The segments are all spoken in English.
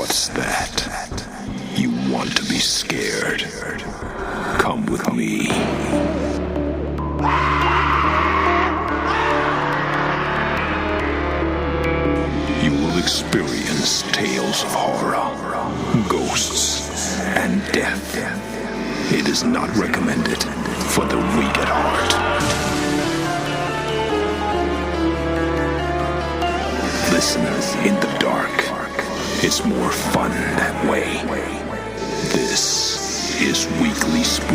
What's that? You want to be scared? Come with me. You will experience tales of horror, ghosts, and death. It is not recommended for the weak at heart. Listen in the dark. It's more fun that way. This is Weekly Spooky.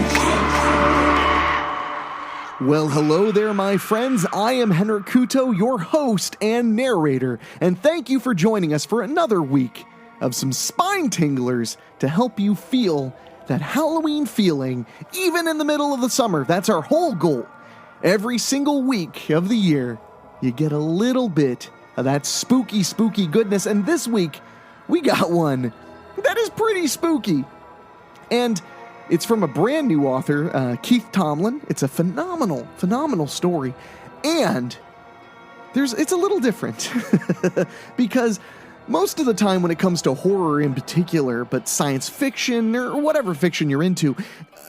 Well, hello there, my friends. I am Henrik Kuto, your host and narrator, and thank you for joining us for another week of some spine tinglers to help you feel that Halloween feeling, even in the middle of the summer. That's our whole goal. Every single week of the year, you get a little bit of that spooky goodness, and this week, we got one that is pretty spooky. And it's from a brand new author, Keith Tomlin. It's a phenomenal story. And it's a little different because most of the time when it comes to horror in particular, but science fiction or whatever fiction you're into,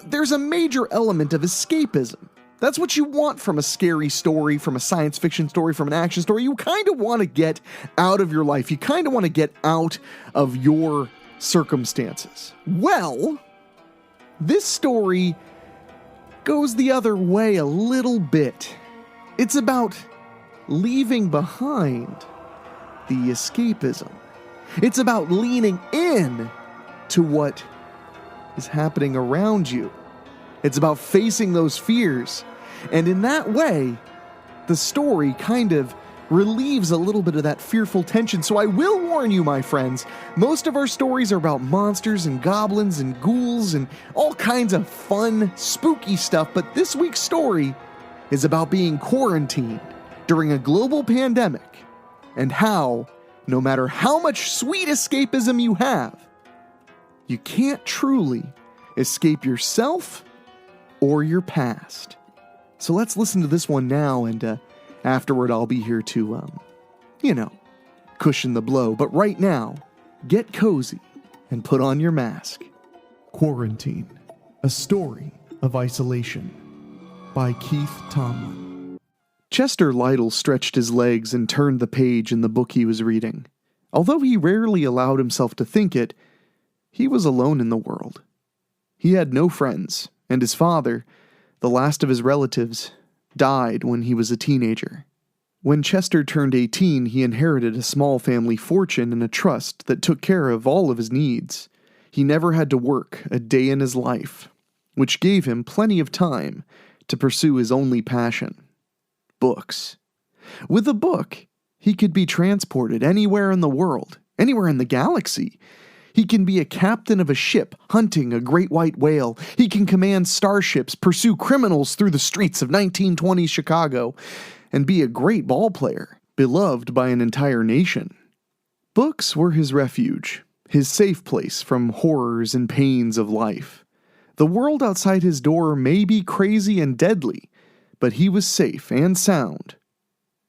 there's a major element of escapism. That's what you want from a scary story, from a science fiction story, from an action story. You kind of want to get out of your life. You kind of want to get out of your circumstances. Well, this story goes the other way a little bit. It's about leaving behind the escapism. It's about leaning in to what is happening around you. It's about facing those fears. And in that way, the story kind of relieves a little bit of that fearful tension. So I will warn you, my friends, most of our stories are about monsters and goblins and ghouls and all kinds of fun, spooky stuff. But this week's story is about being quarantined during a global pandemic and how, no matter how much sweet escapism you have, you can't truly escape yourself or your past. So let's listen to this one now, and afterward I'll be here to, cushion the blow. But right now, get cozy and put on your mask. Quarantine, a story of isolation, by Keith Tomlin. Chester Lytle stretched his legs and turned the page in the book he was reading. Although he rarely allowed himself to think it, he was alone in the world. He had no friends, and his father, the last of his relatives, died when he was a teenager. When Chester turned 18, he inherited a small family fortune and a trust that took care of all of his needs. He never had to work a day in his life, which gave him plenty of time to pursue his only passion: books. With a book, he could be transported anywhere in the world, anywhere in the galaxy. He can be a captain of a ship hunting a great white whale. He can command starships, pursue criminals through the streets of 1920s Chicago, and be a great ball player, beloved by an entire nation. Books were his refuge, his safe place from horrors and pains of life. The world outside his door may be crazy and deadly, but he was safe and sound,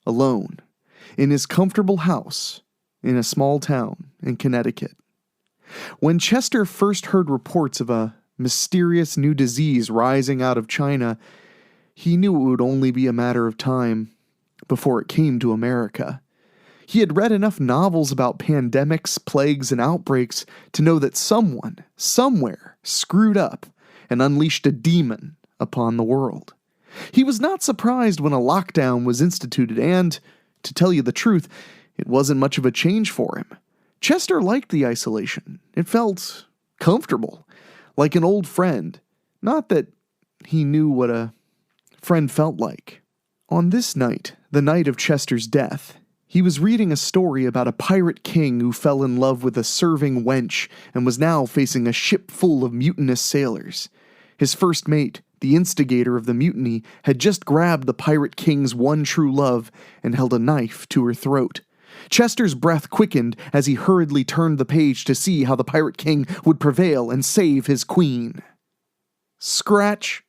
alone, in his comfortable house in a small town in Connecticut. When Chester first heard reports of a mysterious new disease rising out of China, he knew it would only be a matter of time before it came to America. He had read enough novels about pandemics, plagues, and outbreaks to know that someone, somewhere, screwed up and unleashed a demon upon the world. He was not surprised when a lockdown was instituted, and, to tell you the truth, it wasn't much of a change for him. Chester liked the isolation. It felt comfortable, like an old friend. Not that he knew what a friend felt like. On this night, the night of Chester's death, he was reading a story about a pirate king who fell in love with a serving wench and was now facing a ship full of mutinous sailors. His first mate, the instigator of the mutiny, had just grabbed the pirate king's one true love and held a knife to her throat. Chester's breath quickened as he hurriedly turned the page to see how the Pirate King would prevail and save his queen. Scratch!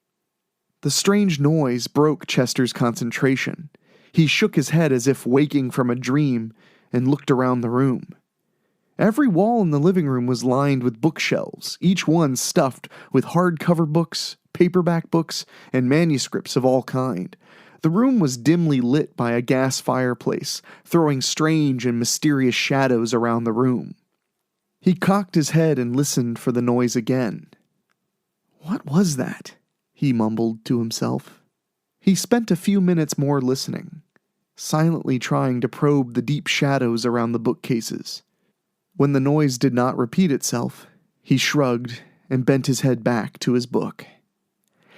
The strange noise broke Chester's concentration. He shook his head as if waking from a dream and looked around the room. Every wall in the living room was lined with bookshelves, each one stuffed with hardcover books, paperback books, and manuscripts of all kind. The room was dimly lit by a gas fireplace, throwing strange and mysterious shadows around the room. He cocked his head and listened for the noise again. "What was that?" he mumbled to himself. He spent a few minutes more listening, silently trying to probe the deep shadows around the bookcases. When the noise did not repeat itself, he shrugged and bent his head back to his book.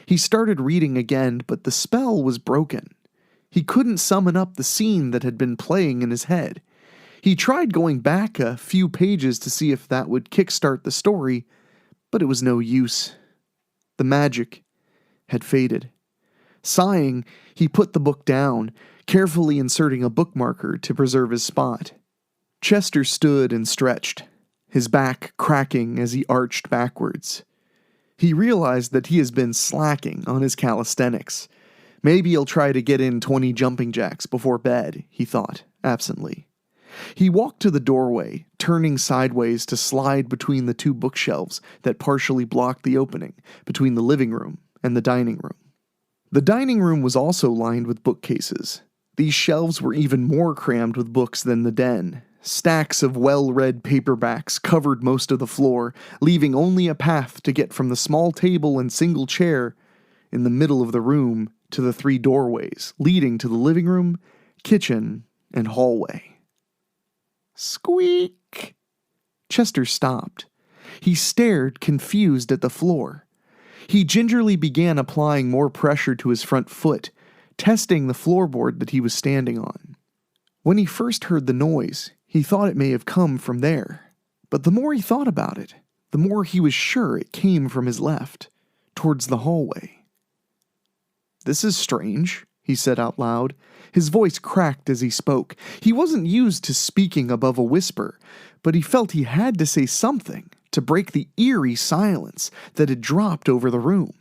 He started reading again, but the spell was broken. He couldn't summon up the scene that had been playing in his head. He tried going back a few pages to see if that would kickstart the story, but it was no use. The magic had faded. Sighing, he put the book down, carefully inserting a bookmarker to preserve his spot. Chester stood and stretched, his back cracking as he arched backwards. He realized that he has been slacking on his calisthenics. Maybe he'll try to get in 20 jumping jacks before bed, he thought, absently. He walked to the doorway, turning sideways to slide between the two bookshelves that partially blocked the opening between the living room and the dining room. The dining room was also lined with bookcases. These shelves were even more crammed with books than the den. Stacks of well-read paperbacks covered most of the floor, leaving only a path to get from the small table and single chair in the middle of the room to the 3 doorways leading to the living room, kitchen, and hallway. Squeak! Chester stopped. He stared, confused, at the floor. He gingerly began applying more pressure to his front foot, testing the floorboard that he was standing on. When he first heard the noise, he thought it may have come from there, but the more he thought about it, the more he was sure it came from his left, towards the hallway. "This is strange," he said out loud. His voice cracked as he spoke. He wasn't used to speaking above a whisper, but he felt he had to say something to break the eerie silence that had dropped over the room.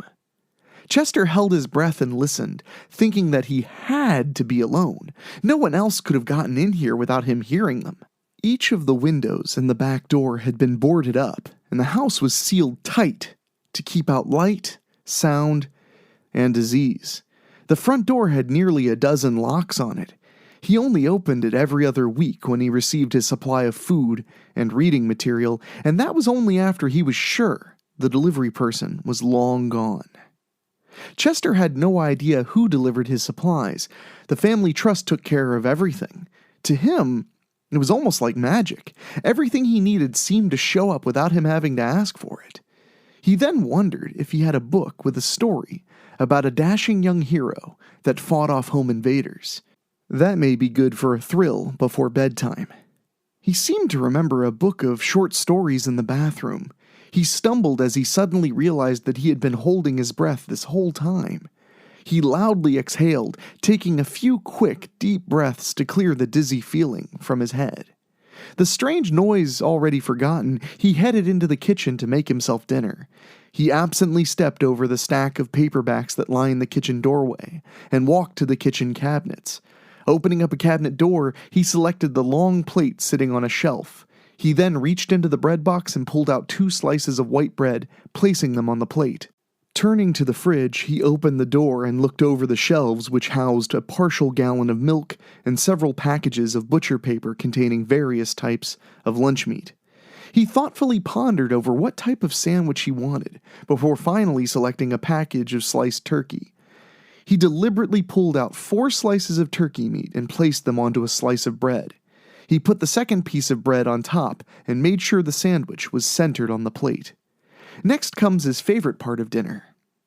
Chester held his breath and listened, thinking that he had to be alone. No one else could have gotten in here without him hearing them. Each of the windows and the back door had been boarded up, and the house was sealed tight to keep out light, sound, and disease. The front door had nearly a dozen locks on it. He only opened it every other week when he received his supply of food and reading material, and that was only after he was sure the delivery person was long gone. Chester had no idea who delivered his supplies. The family trust took care of everything. To him, it was almost like magic. Everything he needed seemed to show up without him having to ask for it. He then wondered if he had a book with a story about a dashing young hero that fought off home invaders. That may be good for a thrill before bedtime. He seemed to remember a book of short stories in the bathroom. He stumbled as he suddenly realized that he had been holding his breath this whole time. He loudly exhaled, taking a few quick, deep breaths to clear the dizzy feeling from his head. The strange noise already forgotten, he headed into the kitchen to make himself dinner. He absently stepped over the stack of paperbacks that lined the kitchen doorway and walked to the kitchen cabinets. Opening up a cabinet door, he selected the long plate sitting on a shelf. He then reached into the bread box and pulled out 2 slices of white bread, placing them on the plate. Turning to the fridge, he opened the door and looked over the shelves, which housed a partial gallon of milk and several packages of butcher paper containing various types of lunch meat. He thoughtfully pondered over what type of sandwich he wanted, before finally selecting a package of sliced turkey. He deliberately pulled out 4 slices of turkey meat and placed them onto a slice of bread. He put the second piece of bread on top and made sure the sandwich was centered on the plate. Next comes his favorite part of dinner,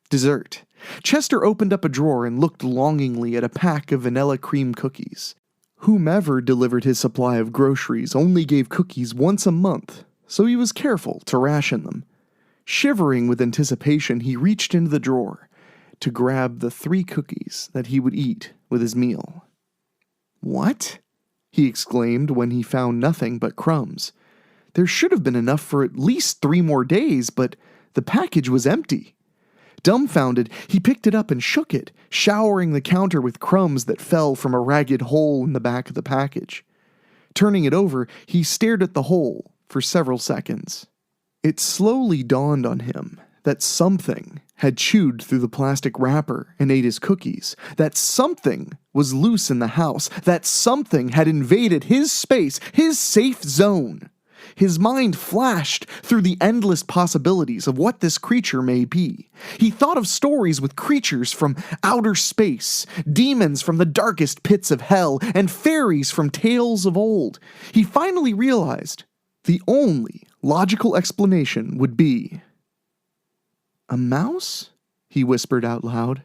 dessert. Chester opened up a drawer and looked longingly at a pack of vanilla cream cookies. Whomever delivered his supply of groceries only gave cookies once a month, so he was careful to ration them. Shivering with anticipation, he reached into the drawer to grab the 3 cookies that he would eat with his meal. "What?" he exclaimed when he found nothing but crumbs. There should have been enough for at least 3 more days, but the package was empty. Dumbfounded, he picked it up and shook it, showering the counter with crumbs that fell from a ragged hole in the back of the package. Turning it over, he stared at the hole, for several seconds. It slowly dawned on him that something had chewed through the plastic wrapper and ate his cookies, that something was loose in the house, that something had invaded his space, his safe zone. His mind flashed through the endless possibilities of what this creature may be. He thought of stories with creatures from outer space, demons from the darkest pits of hell, and fairies from tales of old. He finally realized the only logical explanation would be, "A mouse?" he whispered out loud.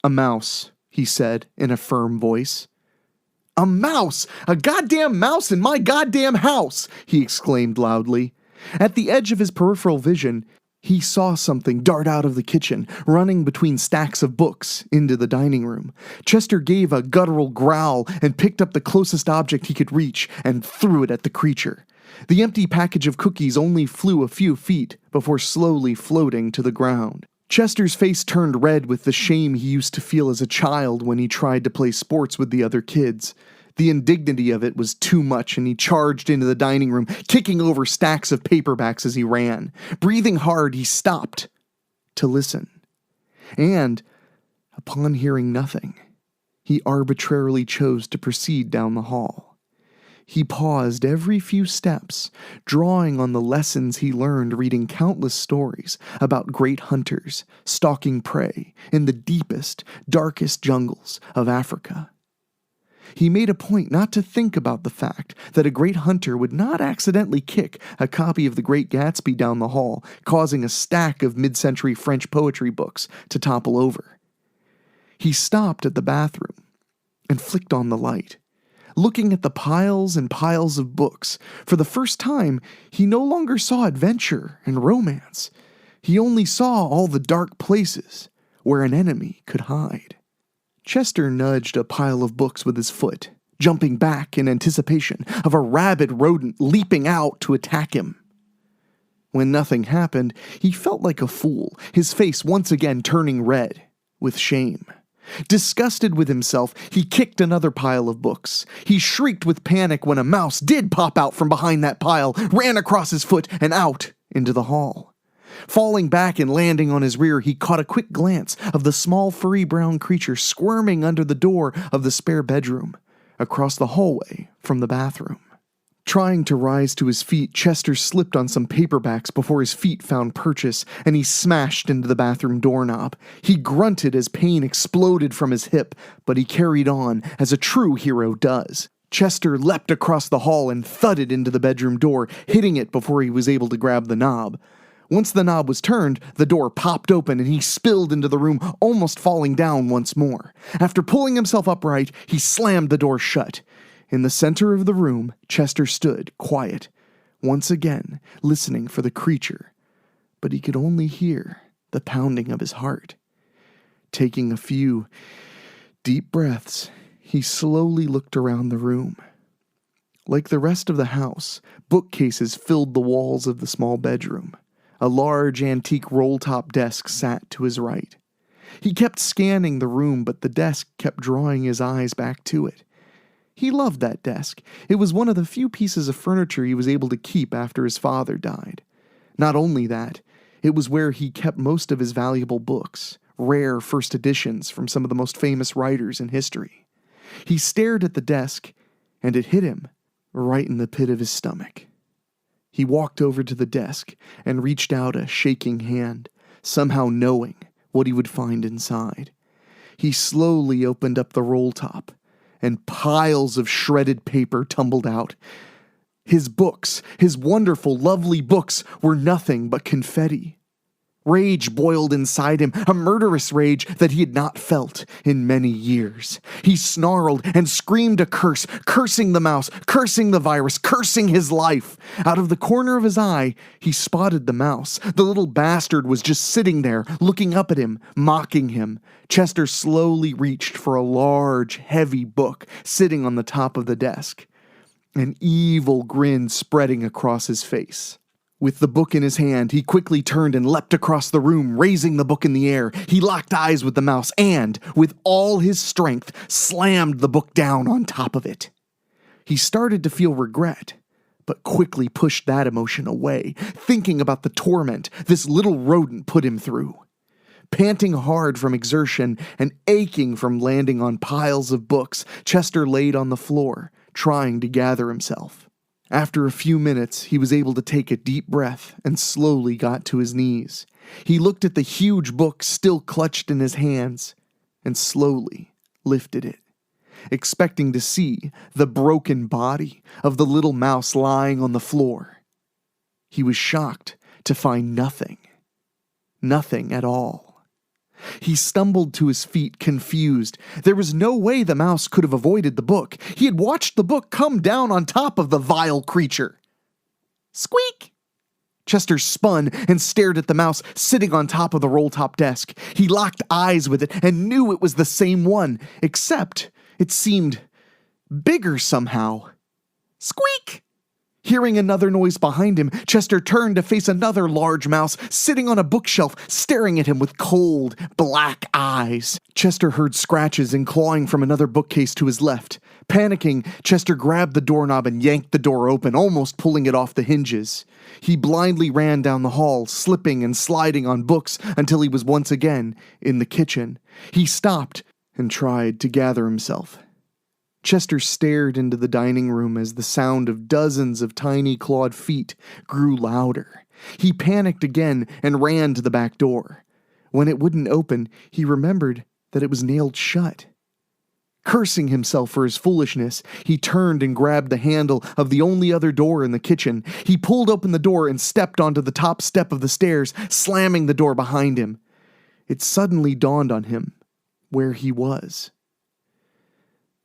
"A mouse," he said in a firm voice. "A mouse! A goddamn mouse in my goddamn house!" he exclaimed loudly. At the edge of his peripheral vision, he saw something dart out of the kitchen, running between stacks of books into the dining room. Chester gave a guttural growl and picked up the closest object he could reach and threw it at the creature. The empty package of cookies only flew a few feet before slowly floating to the ground. Chester's face turned red with the shame he used to feel as a child when he tried to play sports with the other kids. The indignity of it was too much, and he charged into the dining room, kicking over stacks of paperbacks as he ran. Breathing hard, he stopped to listen. And, upon hearing nothing, he arbitrarily chose to proceed down the hall. He paused every few steps, drawing on the lessons he learned reading countless stories about great hunters stalking prey in the deepest, darkest jungles of Africa. He made a point not to think about the fact that a great hunter would not accidentally kick a copy of The Great Gatsby down the hall, causing a stack of mid-century French poetry books to topple over. He stopped at the bathroom and flicked on the light. Looking at the piles and piles of books, for the first time, he no longer saw adventure and romance. He only saw all the dark places where an enemy could hide. Chester nudged a pile of books with his foot, jumping back in anticipation of a rabid rodent leaping out to attack him. When nothing happened, he felt like a fool, his face once again turning red with shame. Disgusted with himself, he kicked another pile of books. He shrieked with panic when a mouse did pop out from behind that pile, ran across his foot, and out into the hall. Falling back and landing on his rear, he caught a quick glance of the small furry brown creature squirming under the door of the spare bedroom, across the hallway from the bathroom. Trying to rise to his feet, Chester slipped on some paperbacks before his feet found purchase, and he smashed into the bathroom doorknob. He grunted as pain exploded from his hip, but he carried on, as a true hero does. Chester leapt across the hall and thudded into the bedroom door, hitting it before he was able to grab the knob. Once the knob was turned, the door popped open and he spilled into the room, almost falling down once more. After pulling himself upright, he slammed the door shut. In the center of the room, Chester stood, quiet, once again listening for the creature, but he could only hear the pounding of his heart. Taking a few deep breaths, he slowly looked around the room. Like the rest of the house, bookcases filled the walls of the small bedroom. A large antique roll-top desk sat to his right. He kept scanning the room, but the desk kept drawing his eyes back to it. He loved that desk. It was one of the few pieces of furniture he was able to keep after his father died. Not only that, it was where he kept most of his valuable books, rare first editions from some of the most famous writers in history. He stared at the desk, and it hit him right in the pit of his stomach. He walked over to the desk and reached out a shaking hand, somehow knowing what he would find inside. He slowly opened up the roll top, and piles of shredded paper tumbled out. His books, his wonderful, lovely books, were nothing but confetti. Rage boiled inside him, a murderous rage that he had not felt in many years. He snarled and screamed a curse, cursing the mouse, cursing the virus, cursing his life. Out of the corner of his eye, he spotted the mouse. The little bastard was just sitting there, looking up at him, mocking him. Chester slowly reached for a large, heavy book sitting on the top of the desk, an evil grin spreading across his face. With the book in his hand, he quickly turned and leapt across the room, raising the book in the air. He locked eyes with the mouse and, with all his strength, slammed the book down on top of it. He started to feel regret, but quickly pushed that emotion away, thinking about the torment this little rodent put him through. Panting hard from exertion and aching from landing on piles of books, Chester laid on the floor, trying to gather himself. After a few minutes, he was able to take a deep breath and slowly got to his knees. He looked at the huge book still clutched in his hands and slowly lifted it, expecting to see the broken body of the little mouse lying on the floor. He was shocked to find nothing. Nothing at all. He stumbled to his feet, confused. There was no way the mouse could have avoided the book. He had watched the book come down on top of the vile creature. Squeak! Chester spun and stared at the mouse sitting on top of the roll-top desk. He locked eyes with it and knew it was the same one, except it seemed bigger somehow. Squeak! Hearing another noise behind him, Chester turned to face another large mouse sitting on a bookshelf, staring at him with cold, black eyes. Chester heard scratches and clawing from another bookcase to his left. Panicking, Chester grabbed the doorknob and yanked the door open, almost pulling it off the hinges. He blindly ran down the hall, slipping and sliding on books until he was once again in the kitchen. He stopped and tried to gather himself. Chester stared into the dining room as the sound of dozens of tiny clawed feet grew louder. He panicked again and ran to the back door. When it wouldn't open, he remembered that it was nailed shut. Cursing himself for his foolishness, he turned and grabbed the handle of the only other door in the kitchen. He pulled open the door and stepped onto the top step of the stairs, slamming the door behind him. It suddenly dawned on him where he was.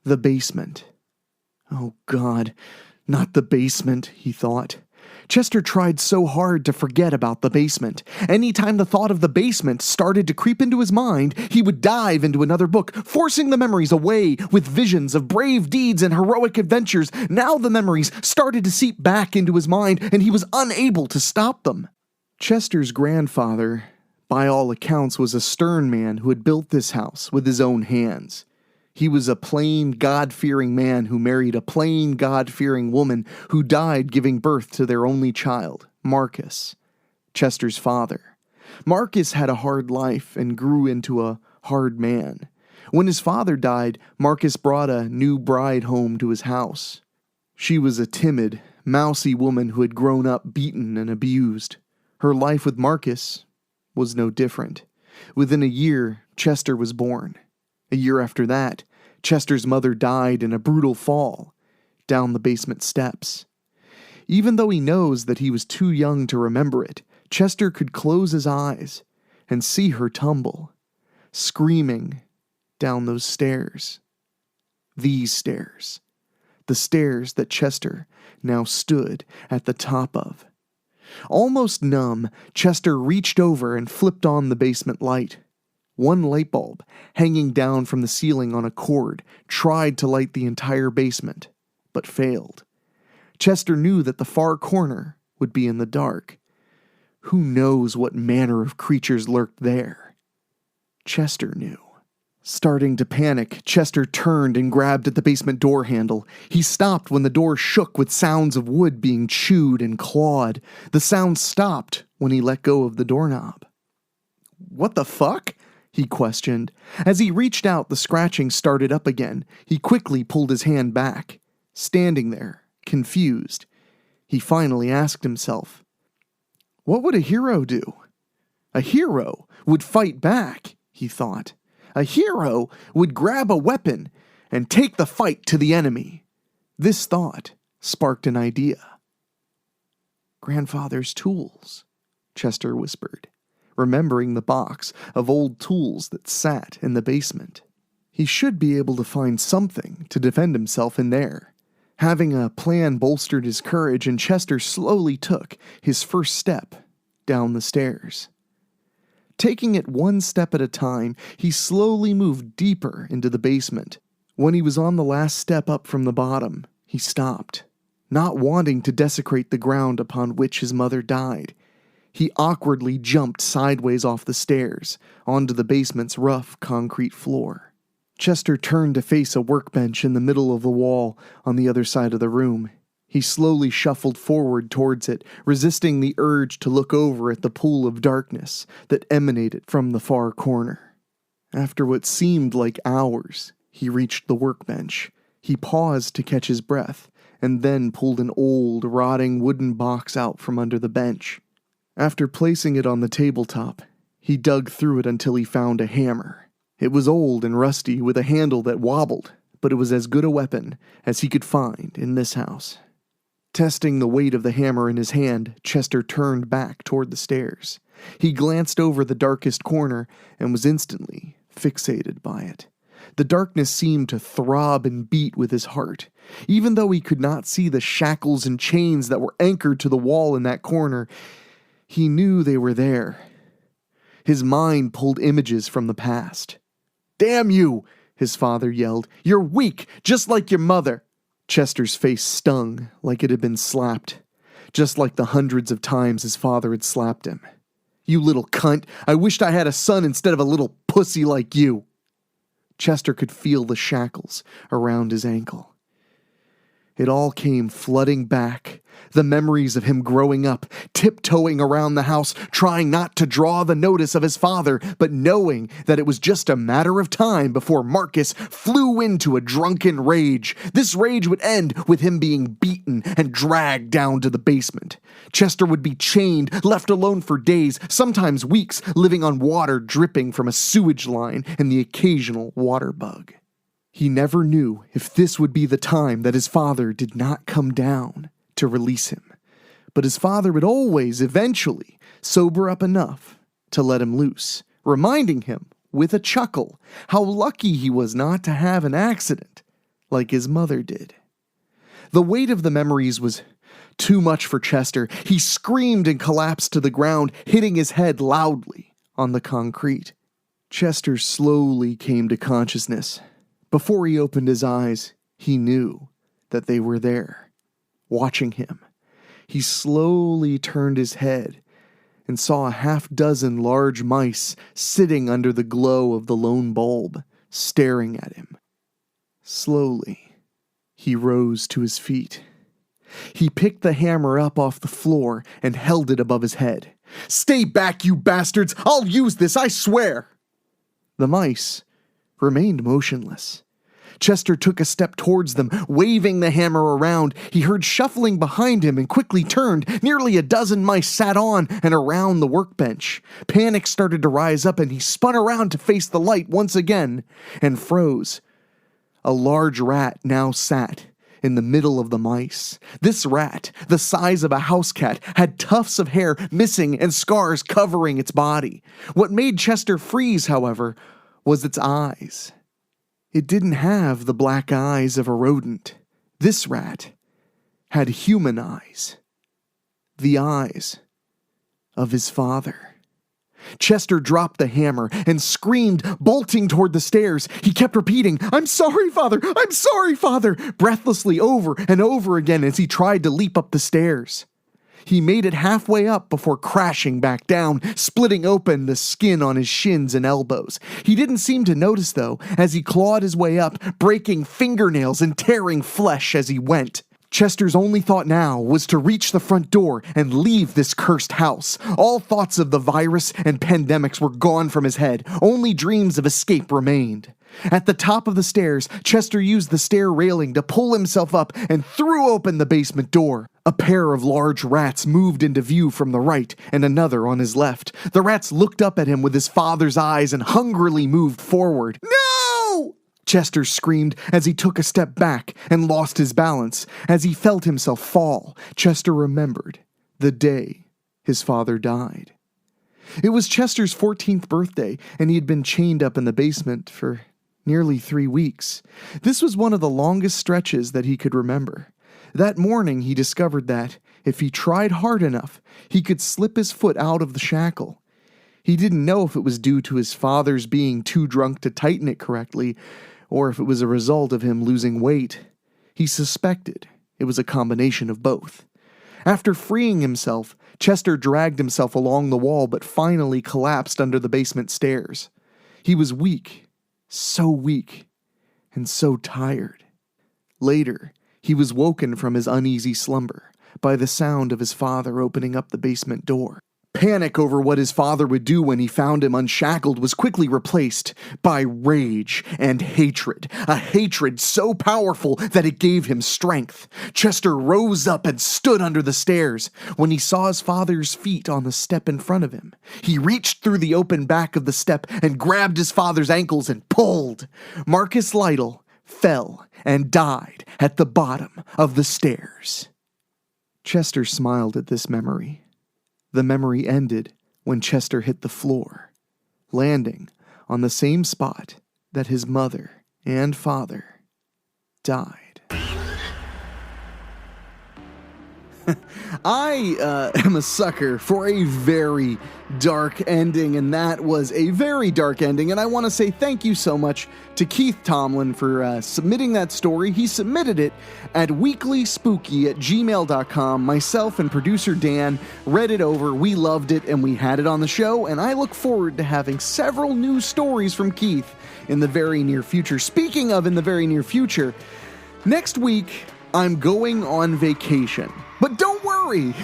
The basement. Oh God, not the basement, he thought. Chester tried so hard to forget about the basement. Anytime the thought of the basement started to creep into his mind, he would dive into another book, forcing the memories away with visions of brave deeds and heroic adventures. Now the memories started to seep back into his mind, and he was unable to stop them. Chester's grandfather, by all accounts, was a stern man who had built this house with his own hands. He was a plain, God-fearing man who married a plain, God-fearing woman who died giving birth to their only child, Marcus, Chester's father. Marcus had a hard life and grew into a hard man. When his father died, Marcus brought a new bride home to his house. She was a timid, mousy woman who had grown up beaten and abused. Her life with Marcus was no different. Within a year, Chester was born. A year after that, Chester's mother died in a brutal fall down the basement steps. Even though he knows that he was too young to remember it, Chester could close his eyes and see her tumble, screaming down those stairs. These stairs. The stairs that Chester now stood at the top of. Almost numb, Chester reached over and flipped on the basement light. One light bulb, hanging down from the ceiling on a cord, tried to light the entire basement, but failed. Chester knew that the far corner would be in the dark. Who knows what manner of creatures lurked there? Chester knew. Starting to panic, Chester turned and grabbed at the basement door handle. He stopped when the door shook with sounds of wood being chewed and clawed. The sound stopped when he let go of the doorknob. "What the fuck?" he questioned. As he reached out, the scratching started up again. He quickly pulled his hand back. Standing there, confused, he finally asked himself, what would a hero do? A hero would fight back, he thought. A hero would grab a weapon and take the fight to the enemy. This thought sparked an idea. "Grandfather's tools," Chester whispered, remembering the box of old tools that sat in the basement. He should be able to find something to defend himself in there. Having a plan bolstered his courage, and Chester slowly took his first step down the stairs. Taking it one step at a time, he slowly moved deeper into the basement. When he was on the last step up from the bottom, he stopped, not wanting to desecrate the ground upon which his mother died. He awkwardly jumped sideways off the stairs, onto the basement's rough concrete floor. Chester turned to face a workbench in the middle of the wall on the other side of the room. He slowly shuffled forward towards it, resisting the urge to look over at the pool of darkness that emanated from the far corner. After what seemed like hours, he reached the workbench. He paused to catch his breath, and then pulled an old, rotting wooden box out from under the bench. After placing it on the tabletop, he dug through it until he found a hammer. It was old and rusty, with a handle that wobbled, but it was as good a weapon as he could find in this house. Testing the weight of the hammer in his hand, Chester turned back toward the stairs. He glanced over the darkest corner and was instantly fixated by it. The darkness seemed to throb and beat with his heart. Even though he could not see the shackles and chains that were anchored to the wall in that corner, he knew they were there. His mind pulled images from the past. "Damn you!" his father yelled. "You're weak, just like your mother." Chester's face stung like it had been slapped, just like the hundreds of times his father had slapped him. "You little cunt, I wished I had a son instead of a little pussy like you." Chester could feel the shackles around his ankle. It all came flooding back, the memories of him growing up, tiptoeing around the house, trying not to draw the notice of his father, but knowing that it was just a matter of time before Marcus flew into a drunken rage. This rage would end with him being beaten and dragged down to the basement. Chester would be chained, left alone for days, sometimes weeks, living on water dripping from a sewage line and the occasional water bug. He never knew if this would be the time that his father did not come down to release him. But his father would always, eventually, sober up enough to let him loose, reminding him, with a chuckle, how lucky he was not to have an accident like his mother did. The weight of the memories was too much for Chester. He screamed and collapsed to the ground, hitting his head loudly on the concrete. Chester slowly came to consciousness. Before he opened his eyes, he knew that they were there, watching him. He slowly turned his head and saw a half-dozen large mice sitting under the glow of the lone bulb, staring at him. Slowly, he rose to his feet. He picked the hammer up off the floor and held it above his head. "Stay back, you bastards! I'll use this, I swear!" The mice remained motionless. Chester took a step towards them, waving the hammer around. He heard shuffling behind him and quickly turned. Nearly a dozen mice sat on and around the workbench. Panic started to rise up, and he spun around to face the light once again and froze. A large rat now sat in the middle of the mice. This rat, the size of a house cat, had tufts of hair missing and scars covering its body. What made Chester freeze, however, was its eyes. It didn't have the black eyes of a rodent. This rat had human eyes. The eyes of his father. Chester dropped the hammer and screamed, bolting toward the stairs. He kept repeating, "I'm sorry, Father! I'm sorry, Father!" breathlessly over and over again as he tried to leap up the stairs. He made it halfway up before crashing back down, splitting open the skin on his shins and elbows. He didn't seem to notice, though, as he clawed his way up, breaking fingernails and tearing flesh as he went. Chester's only thought now was to reach the front door and leave this cursed house. All thoughts of the virus and pandemics were gone from his head. Only dreams of escape remained. At the top of the stairs, Chester used the stair railing to pull himself up and threw open the basement door. A pair of large rats moved into view from the right and another on his left. The rats looked up at him with his father's eyes and hungrily moved forward. "No!" Chester screamed as he took a step back and lost his balance. As he felt himself fall, Chester remembered the day his father died. It was Chester's 14th birthday, and he had been chained up in the basement for nearly 3 weeks. This was one of the longest stretches that he could remember. That morning, he discovered that, if he tried hard enough, he could slip his foot out of the shackle. He didn't know if it was due to his father's being too drunk to tighten it correctly, or if it was a result of him losing weight. He suspected it was a combination of both. After freeing himself, Chester dragged himself along the wall but finally collapsed under the basement stairs. He was weak, so weak, and so tired. Later, he was woken from his uneasy slumber by the sound of his father opening up the basement door. Panic over what his father would do when he found him unshackled was quickly replaced by rage and hatred, a hatred so powerful that it gave him strength. Chester rose up and stood under the stairs. When he saw his father's feet on the step in front of him, he reached through the open back of the step and grabbed his father's ankles and pulled. Marcus Lytle fell and died at the bottom of the stairs. Chester smiled at this memory. The memory ended when Chester hit the floor, landing on the same spot that his mother and father died. I am a sucker for a very dark ending, and that was a very dark ending, and I want to say thank you so much to Keith Tomlin for submitting that story. He submitted it at weeklyspooky@gmail.com. Myself and producer Dan read it over, we loved it, and we had it on the show, and I look forward to having several new stories from Keith in the very near future. Speaking of in the very near future, next week I'm going on vacation. But don't worry,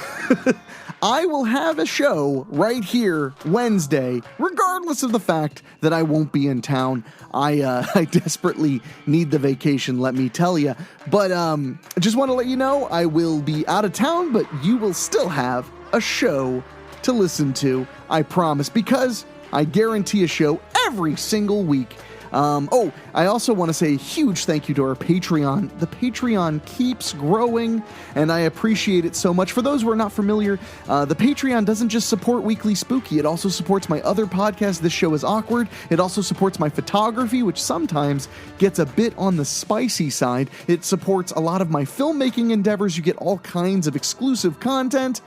I will have a show right here Wednesday, regardless of the fact that I won't be in town. I desperately need the vacation, let me tell you. But I just want to let you know I will be out of town, but you will still have a show to listen to, I promise, because I guarantee a show every single week. I also want to say a huge thank you to our Patreon. The Patreon keeps growing, and I appreciate it so much. For those who are not familiar, the Patreon doesn't just support Weekly Spooky, it also supports my other podcast, This Show is Awkward. It also supports my photography, which sometimes gets a bit on the spicy side. It supports a lot of my filmmaking endeavors. You get all kinds of exclusive content.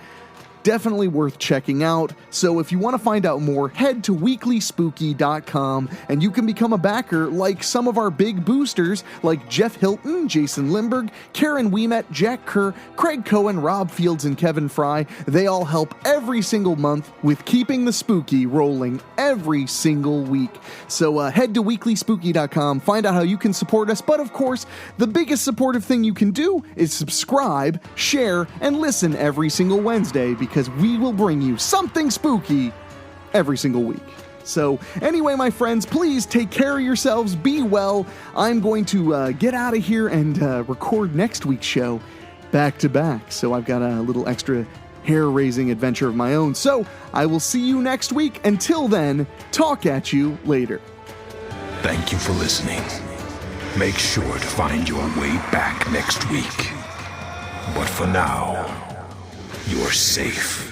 Definitely worth checking out. So if you want to find out more, head to weeklyspooky.com and you can become a backer like some of our big boosters like Jeff Hilton, Jason Lindberg, Karen Wiemet, Jack Kerr, Craig Cohen, Rob Fields, and Kevin Fry. They all help every single month with keeping the spooky rolling every single week. So head to weeklyspooky.com, find out how you can support us. But of course, the biggest supportive thing you can do is subscribe, share, and listen every single Wednesday, because we will bring you something spooky every single week. So anyway, my friends, please take care of yourselves, be well. I'm going to get out of here and record next week's show back to back. So I've got a little extra hair-raising adventure of my own. So I will see you next week. Until then, talk at you later. Thank you for listening. Make sure to find your way back next week. But for now, you're safe.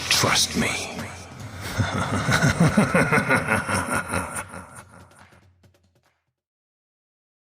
Trust me.